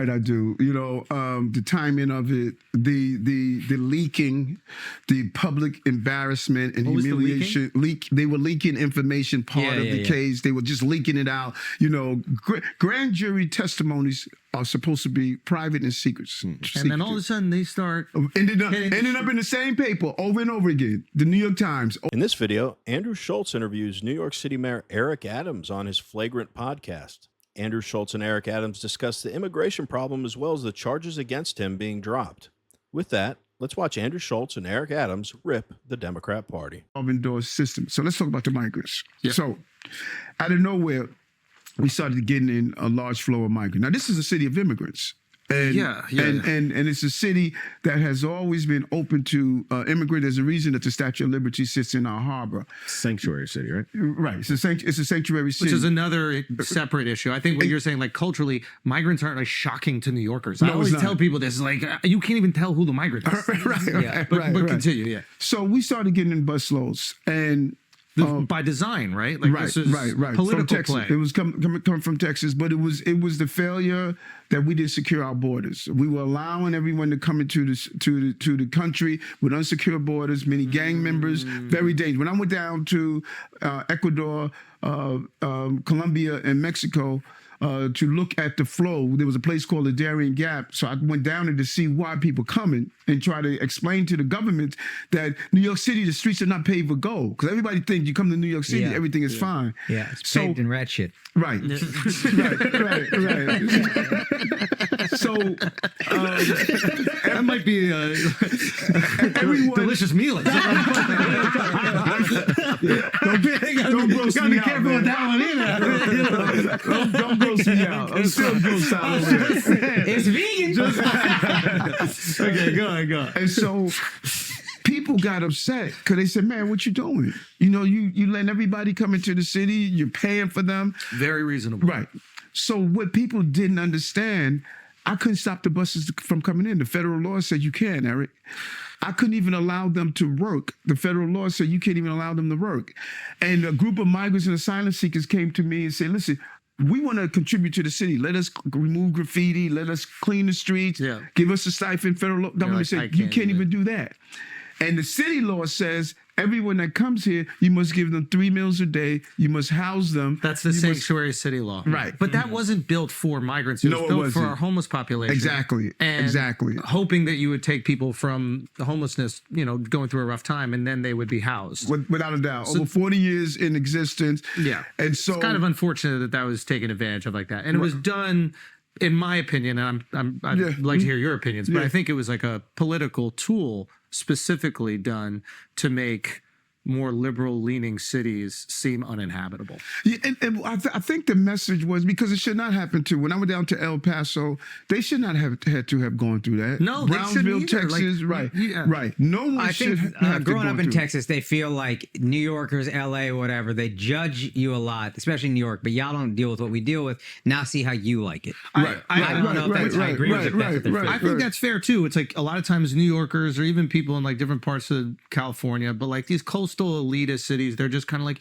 Right, I do. You know, the timing of it, the leaking, the public embarrassment and humiliation. They were leaking information. Part of the case, they were just leaking it out. You know, grand jury testimonies are supposed to be private and secret. And then all of a sudden they start ended up in the same paper over and over again. The New York Times. In this video, Andrew Schulz interviews New York City Mayor Eric Adams on his Flagrant podcast. Andrew Schulz and Eric Adams discuss the immigration problem as well as the charges against him being dropped. With that, let's watch Andrew Schulz and Eric Adams rip the Democrat Party. Indoor system. So let's talk about the migrants. Yeah. So out of nowhere, we started getting in a large flow of migrants. Now, this is a city of immigrants. And, and it's a city that has always been open to immigrants. There's a reason that the Statue of Liberty sits in our harbor. Sanctuary city, right? Right. It's a sanctuary city. Which is another separate issue. I think what you're saying, like culturally, migrants aren't like shocking to New Yorkers. I always tell people this, like, you can't even tell who the migrant is. But continue, yeah. So we started getting in busloads and by design, right? Like this is political play. It was coming from Texas, but it was the failure that we didn't secure our borders. We were allowing everyone to come into the country with unsecure borders, many gang members, very dangerous. When I went down to Ecuador, Colombia, and Mexico to look at the flow, there was a place called the Darien Gap. So I went down there to see why people coming and try to explain to the government that New York City, the streets are not paved with gold. Because everybody thinks you come to New York City, everything is fine. Yeah, it's paved in rat shit. Right. right. So that might be a delicious meal. Don't gross me out. Gotta be careful with that one either. Don't gross me out. I'm still gross out. It's vegan. Okay, go ahead. And so people got upset because they said, man, what you doing? You know, you letting everybody come into the city, you're paying for them. Very reasonable. Right. So what people didn't understand, I couldn't stop the buses from coming in. The federal law said you can, Eric. I couldn't even allow them to work. The federal law said you can't even allow them to work. And a group of migrants and asylum seekers came to me and said, listen, we want to contribute to the city. Let us remove graffiti. Let us clean the streets. Yeah. Give us a stipend. Federal law. Government said, you can't even do that. And the city law says everyone that comes here, you must give them 3 meals a day. You must house them. That's the sanctuary city law. Right. But that wasn't built for migrants. It was built for our homeless population. Exactly. And hoping that you would take people from the homelessness, you know, going through a rough time, and then they would be housed. Without a doubt. So, over 40 years in existence. Yeah. And so it's kind of unfortunate that that was taken advantage of like that. And it was done, in my opinion, and I'd like to hear your opinions, but I think it was like a political tool specifically done to make more liberal-leaning cities seem uninhabitable. Yeah, and I think the message was, because it should not happen to, when I went down to El Paso, they should not have had to have gone through that. No, Brownsville, Texas, right. No one should have growing up in Texas, they feel like New Yorkers, LA, whatever, they judge you a lot, especially New York, but y'all don't deal with what we deal with. Now see how you like it. I don't know if I agree with it. I think that's fair too. It's like a lot of times New Yorkers or even people in like different parts of California, but like these coastal elitist cities, they're just kind of like,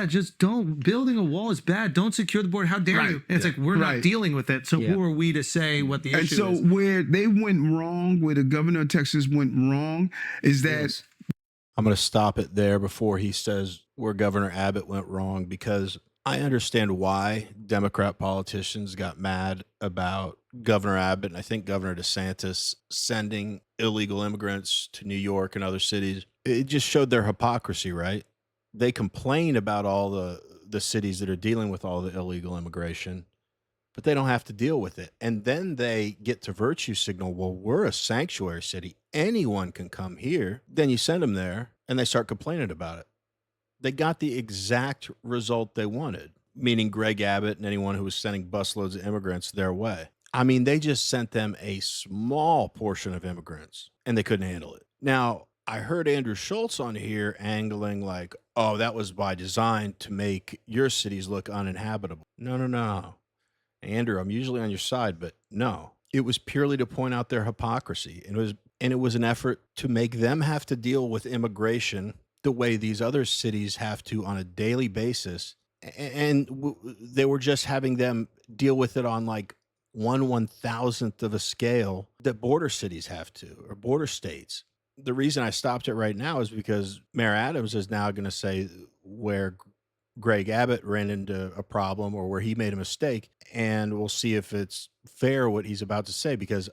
just don't, building a wall is bad, don't secure the border, how dare you? And it's like, we're not dealing with it, so who are we to say what the issue is? And so where they went wrong, where the governor of Texas went wrong, is that I'm going to stop it there before he says where Governor Abbott went wrong, because I understand why Democrat politicians got mad about Governor Abbott, and I think Governor DeSantis sending illegal immigrants to New York and other cities. It just showed their hypocrisy, right? They complain about all the cities that are dealing with all the illegal immigration, but they don't have to deal with it. And then they get to virtue signal, well, we're a sanctuary city. Anyone can come here. Then you send them there, and they start complaining about it. They got the exact result they wanted, meaning Greg Abbott and anyone who was sending busloads of immigrants their way. I mean, they just sent them a small portion of immigrants, and they couldn't handle it. Now, I heard Andrew Schulz on here angling like, oh, that was by design to make your cities look uninhabitable. No. Andrew, I'm usually on your side, but no. It was purely to point out their hypocrisy. And it was an effort to make them have to deal with immigration the way these other cities have to on a daily basis. And they were just having them deal with it on like 1/1000th of a scale that border cities have to, or border states. The reason I stopped it right now is because Mayor Adams is now going to say where Greg Abbott ran into a problem or where he made a mistake, and we'll see if it's fair what he's about to say, because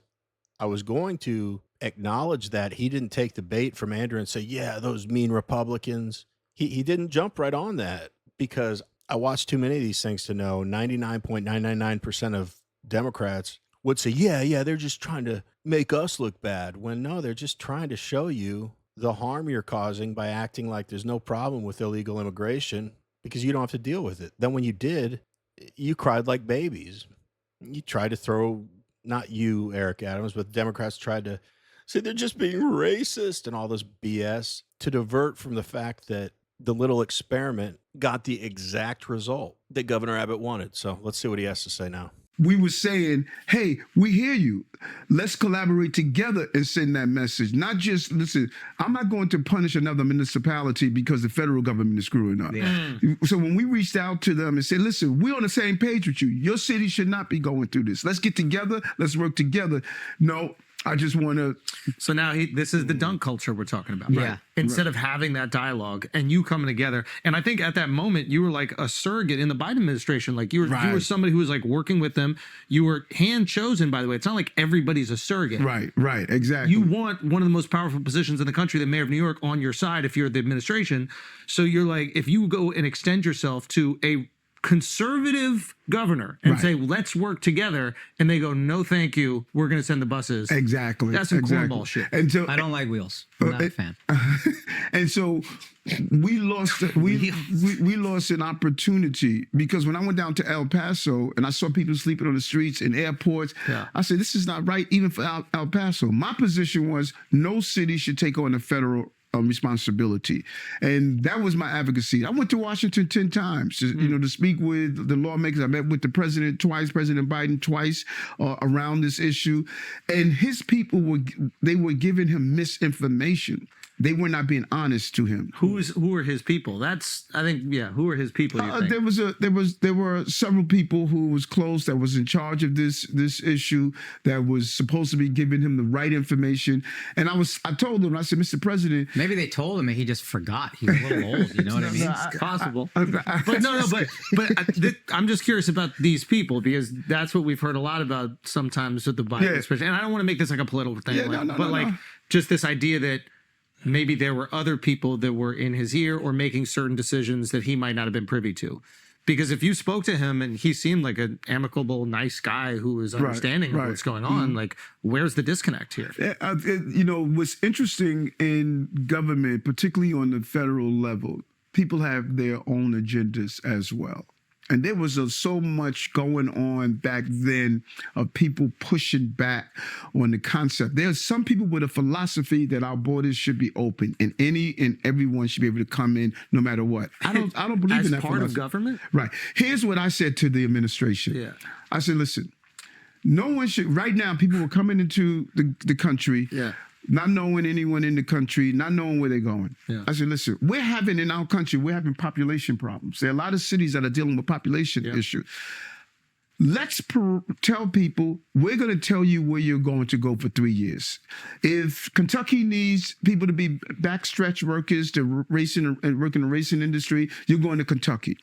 I was going to acknowledge that he didn't take the bait from Andrew and say, yeah, those mean Republicans. He didn't jump right on that, because I watched too many of these things to know 99.999% of Democrats would say, yeah, they're just trying to make us look bad. When no, they're just trying to show you the harm you're causing by acting like there's no problem with illegal immigration because you don't have to deal with it. Then when you did, you cried like babies. You tried to throw, not you, Eric Adams, but Democrats tried to say they're just being racist and all this BS to divert from the fact that the little experiment got the exact result that Governor Abbott wanted. So let's see what he has to say now. We were saying, hey, we hear you. Let's collaborate together and send that message. Not just, listen, I'm not going to punish another municipality because the federal government is screwing up. Yeah. So when we reached out to them and said, listen, we're on the same page with you. Your city should not be going through this. Let's get together. Let's work together. No, I just want to. So now this is the dunk culture we're talking about. Yeah. Right? Instead of having that dialogue and you coming together. And I think at that moment you were like a surrogate in the Biden administration. Like you were somebody who was like working with them. You were hand chosen, by the way. It's not like everybody's a surrogate. Right, exactly. You want one of the most powerful positions in the country, the mayor of New York, on your side if you're the administration. So you're like, if you go and extend yourself to a conservative governor and say, let's work together, and they go, no, thank you, we're going to send the buses. Exactly. That's some cornball shit. And so, I don't like wheels. I'm not a fan. And so we lost an opportunity, because when I went down to El Paso and I saw people sleeping on the streets in airports, I said, this is not right even for El Paso. My position was no city should take on a federal responsibility, and that was my advocacy. I went to Washington 10 times, to speak with the lawmakers. I met with the president twice, President Biden twice, around this issue, and his people were giving him misinformation. They were not being honest to him. Who are his people? Who are his people? There were several people who was close that was in charge of this issue, that was supposed to be giving him the right information. And I told him, I said, Mr. President, maybe they told him and he just forgot. He's a little old. You know what I mean? It's possible. But I'm just curious about these people, because that's what we've heard a lot about sometimes with the Biden administration. And I don't want to make this like a political thing, just this idea that maybe there were other people that were in his ear or making certain decisions that he might not have been privy to. Because if you spoke to him and he seemed like an amicable, nice guy who was understanding of what's going on, like, where's the disconnect here? What's interesting in government, particularly on the federal level, people have their own agendas as well. And there was so much going on back then of people pushing back on the concept. There's some people with a philosophy that our borders should be open and any and everyone should be able to come in no matter what. I don't believe in that as part of government. Right. Here's what I said to the administration. Yeah. I said, listen, no one should. Right now, people were coming into the country. Yeah. Not knowing anyone in the country, not knowing where they're going. Yeah. I said, listen, we're having population problems. There are a lot of cities that are dealing with population issues. Let's tell people, we're going to tell you where you're going to go for 3 years. If Kentucky needs people to be backstretch workers to racing and work in the racing industry, you're going to Kentucky.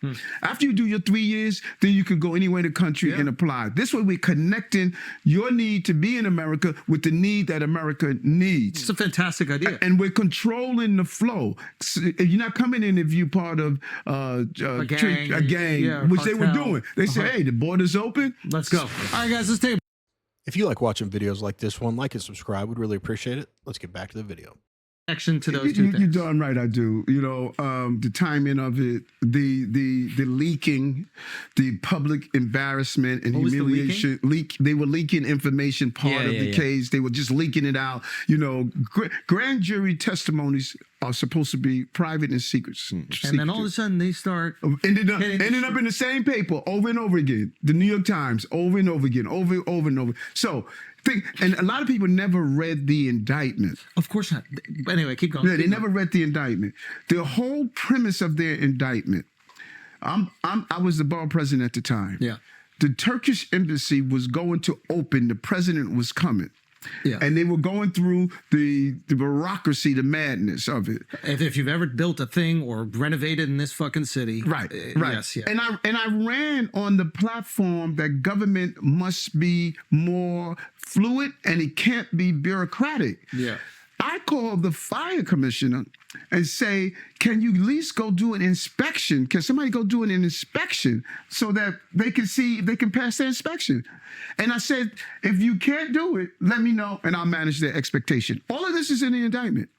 After you do your 3 years, then you can go anywhere in the country and apply. This way we're connecting your need to be in America with the need that America needs. It's a fantastic idea. And we're controlling the flow. If you're not coming in if you're part of a gang, which they were doing. They say, hey, the border's open. Let's go. All right, guys, let's take. If you like watching videos like this one, like and subscribe. We'd really appreciate it. Let's get back to the video. Connection to those two things. You're darn right, I do. The timing of it, the leaking, the public embarrassment and humiliation. They were leaking information, part of the case. They were just leaking it out. Grand jury testimonies are supposed to be private and secret. And then all of a sudden they start ended up in the same paper over and over again. The New York Times over and over again, over and over. So. And a lot of people never read the indictment. Of course not. But anyway, keep going. Yeah, they never read the indictment. The whole premise of their indictment. I was the borough president at the time. Yeah. the Turkish embassy was going to open. The president was coming. Yeah. And they were going through the bureaucracy, the madness of it. If you've ever built a thing or renovated in this fucking city. Right. Yes, yeah. And I ran on the platform that government must be more fluid and it can't be bureaucratic. Yeah. I called the fire commissioner and say, can you at least go do an inspection? Can somebody go do an inspection so that they can see if they can pass their inspection? And I said, if you can't do it, let me know and I'll manage their expectation. All of this is in the indictment.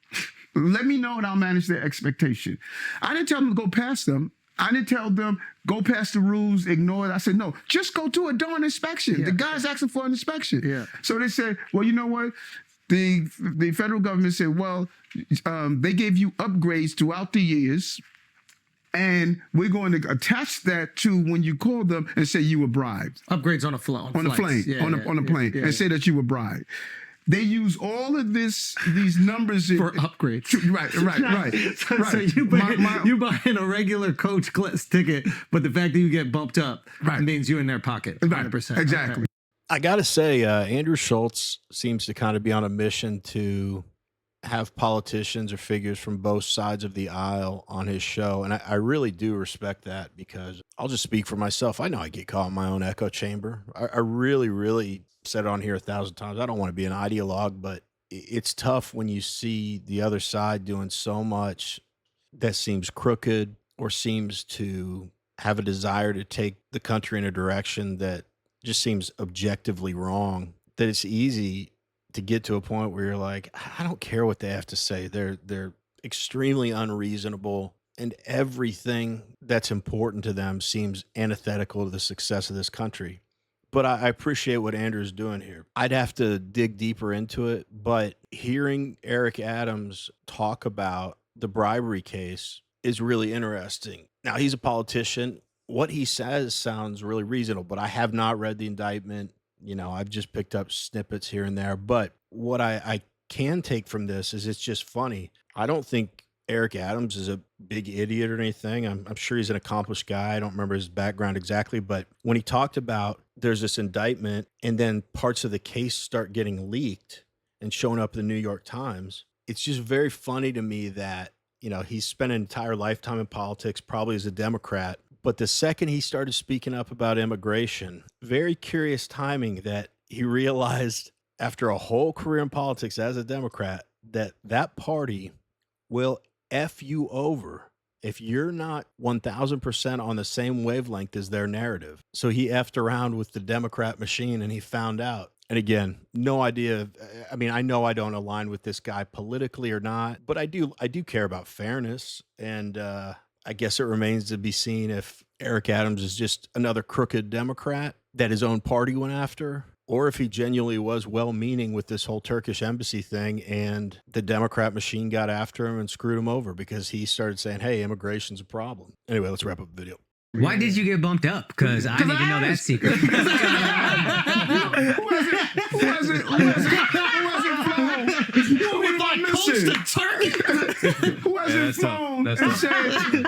Let me know and I'll manage their expectation. I didn't tell them to go past them. I didn't tell them, go past the rules, ignore it. I said, no, just go do a darn inspection. Yeah. The guy's asking for an inspection. Yeah. So they said, well, you know what? The federal government said, well, they gave you upgrades throughout the years, and we're going to attach that to when you call them and say you were bribed. Upgrades on a plane. On a plane, and say that you were bribed. They use all of these numbers For upgrades. Right. So you buying a regular coach class ticket, but the fact that you get bumped up means you in their pocket. 100%. Exactly. Okay. I got to say, Andrew Schulz seems to kind of be on a mission to have politicians or figures from both sides of the aisle on his show. And I really do respect that, because I'll just speak for myself. I know I get caught in my own echo chamber. I really, really said it on here 1,000 times. I don't want to be an ideologue, but it's tough when you see the other side doing so much that seems crooked or seems to have a desire to take the country in a direction that just seems objectively wrong, that it's easy to get to a point where you're like, I don't care what they have to say. They're extremely unreasonable, and everything that's important to them seems antithetical to the success of this country. But I appreciate what Andrew's doing here. I'd have to dig deeper into it, but hearing Eric Adams talk about the bribery case is really interesting. Now, he's a politician. What he says sounds really reasonable, but I have not read the indictment. You know, I've just picked up snippets here and there. But what I can take from this is it's just funny. I don't think Eric Adams is a big idiot or anything. I'm sure he's an accomplished guy. I don't remember his background exactly. But when he talked about there's this indictment and then parts of the case start getting leaked and showing up in the New York Times, it's just very funny to me that, you know, he's spent an entire lifetime in politics, probably as a Democrat. But the second he started speaking up about immigration, very curious timing that he realized after a whole career in politics as a Democrat that that party will F you over if you're not 1,000% on the same wavelength as their narrative. So he effed around with the Democrat machine and he found out. And again, no idea. I mean, I know I don't align with this guy politically or not, but I do care about fairness. And I guess it remains to be seen if Eric Adams is just another crooked Democrat that his own party went after, or if he genuinely was well-meaning with this whole Turkish embassy thing and the Democrat machine got after him and screwed him over because he started saying, hey, immigration's a problem. Anyway, let's wrap up the video. Why did you get bumped up? Because I didn't even know that secret. Who hasn't flown? Who hasn't flown and said,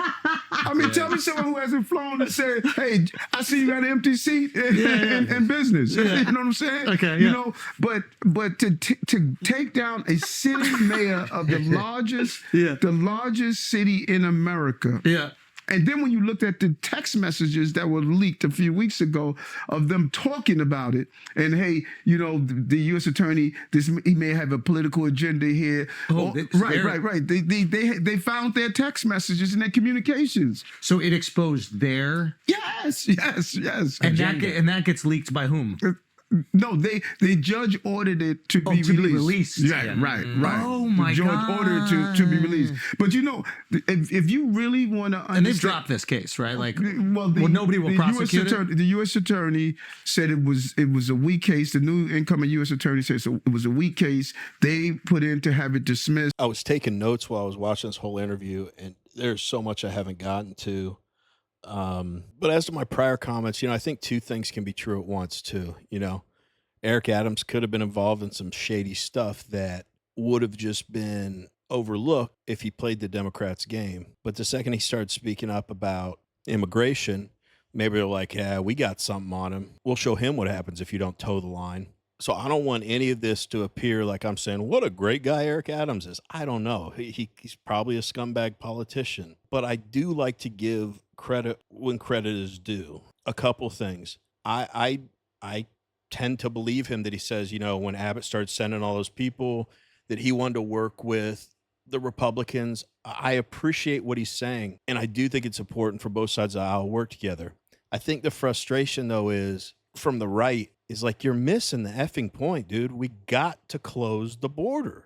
I mean, tell me someone who hasn't flown and said, hey, I see you got an empty seat in business. You know what I'm saying? Okay, you know, but to take down a city mayor of the largest city in America. Yeah. And then when you looked at the text messages that were leaked a few weeks ago of them talking about it, and hey, you know, the U.S. attorney, he may have a political agenda here. Right. They found their text messages and their communications. So it exposed their Yes. and that gets leaked by whom? No, the judge ordered it to be released. Yeah, right. Oh my God! The judge ordered it to be released. But you know, if you really want to understand, and they've dropped this case, right? Like, nobody will prosecute it. The U.S. attorney said it was a weak case. The new incoming U.S. attorney said it was a weak case. They put in to have it dismissed. I was taking notes while I was watching this whole interview, and there's so much I haven't gotten to. But as to my prior comments, you know, I think two things can be true at once too. You know, Eric Adams could have been involved in some shady stuff that would have just been overlooked if he played the Democrats' game. But the second he started speaking up about immigration, maybe they're like, yeah, we got something on him. We'll show him what happens if you don't toe the line. So I don't want any of this to appear like I'm saying, what a great guy Eric Adams is. I don't know. He's probably a scumbag politician. But I do like to give credit when credit is due. A couple things. I tend to believe him that he says, when Abbott started sending all those people, that he wanted to work with the Republicans. I appreciate what he's saying. And I do think it's important for both sides of the aisle to work together. I think the frustration, though, is from the right is like, you're missing the effing point, dude. We got to close the border.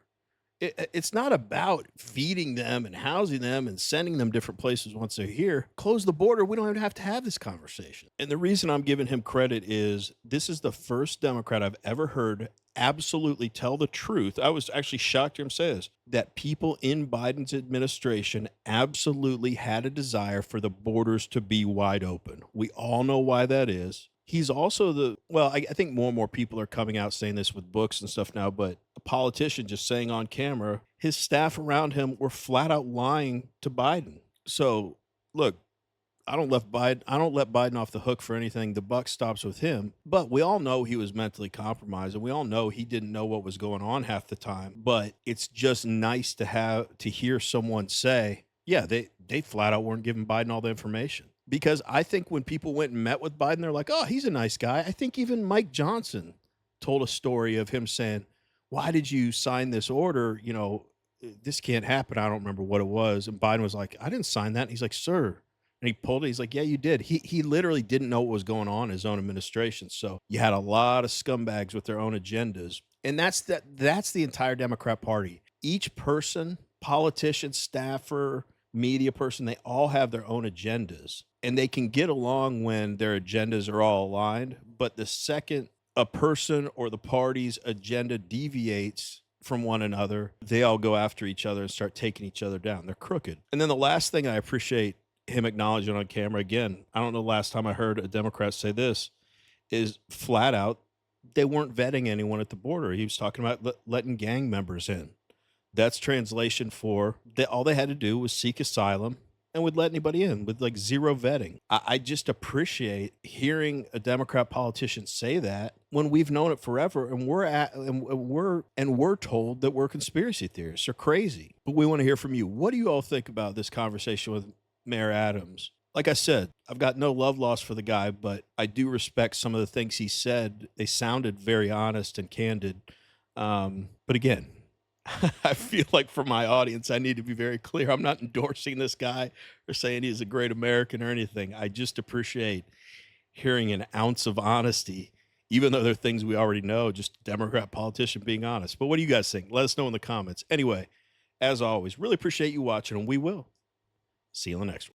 It's not about feeding them and housing them and sending them different places once they're here. Close the border. We don't even have to have this conversation. And the reason I'm giving him credit is this is the first Democrat I've ever heard absolutely tell the truth. I was actually shocked to hear him say this, that people in Biden's administration absolutely had a desire for the borders to be wide open. We all know why that is. He's also I think more and more people are coming out saying this with books and stuff now, but a politician just saying on camera, his staff around him were flat out lying to Biden. So look, I don't let Biden off the hook for anything. The buck stops with him, but we all know he was mentally compromised, and we all know he didn't know what was going on half the time. But it's just nice to hear someone say, yeah, they flat out weren't giving Biden all the information. Because I think when people went and met with Biden, they're like, oh, he's a nice guy. I think even Mike Johnson told a story of him saying, why did you sign this order? This can't happen. I don't remember what it was. And Biden was like, I didn't sign that. And he's like, sir. And he pulled it. He's like, yeah, you did. He literally didn't know what was going on in his own administration. So you had a lot of scumbags with their own agendas. And that's the entire Democrat Party. Each person, politician, staffer, media person, they all have their own agendas. And they can get along when their agendas are all aligned. But the second a person or the party's agenda deviates from one another, they all go after each other and start taking each other down. They're crooked. And then the last thing I appreciate him acknowledging on camera, again, I don't know the last time I heard a Democrat say this, is flat out, they weren't vetting anyone at the border. He was talking about letting gang members in. That's translation for all they had to do was seek asylum and would let anybody in with like zero vetting. I just appreciate hearing a Democrat politician say that when we've known it forever, and we're told that we're conspiracy theorists or crazy. But we want to hear from you. What do you all think about this conversation with Mayor Adams? Like I said, I've got no love lost for the guy, but I do respect some of the things he said. They sounded very honest and candid. But again, I feel like for my audience, I need to be very clear. I'm not endorsing this guy or saying he's a great American or anything. I just appreciate hearing an ounce of honesty, even though there are things we already know, just a Democrat politician being honest. But what do you guys think? Let us know in the comments. Anyway, as always, really appreciate you watching, and we will see you in the next one.